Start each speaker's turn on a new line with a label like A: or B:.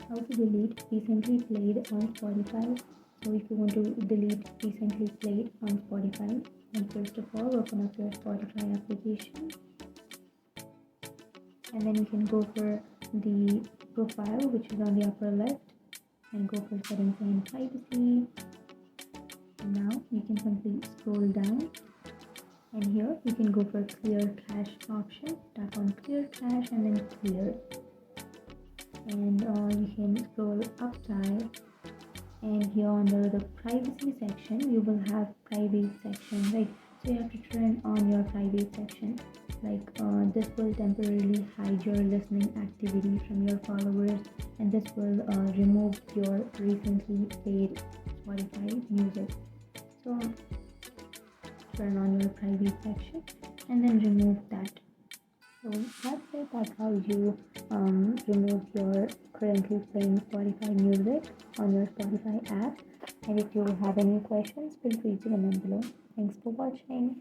A: How to delete recently played on Spotify. So if you want to delete recently played on Spotify, then first of all open up your Spotify application, and then you can go for the profile, which is on the upper left, and go for settings and privacy. And now you can simply scroll down, and here you can go for clear cache option. Tap on clear cache and then clear, and you can scroll up side, and here under the privacy section you will have private section, right? So you have to turn on your private section, like this will temporarily hide your listening activity from your followers, and this will remove your recently played Spotify music. So turn on your private section and then remove that. So that's it. That's how you remove your currently playing Spotify music on your Spotify app. And if you have any questions, feel free to comment below. Thanks for watching.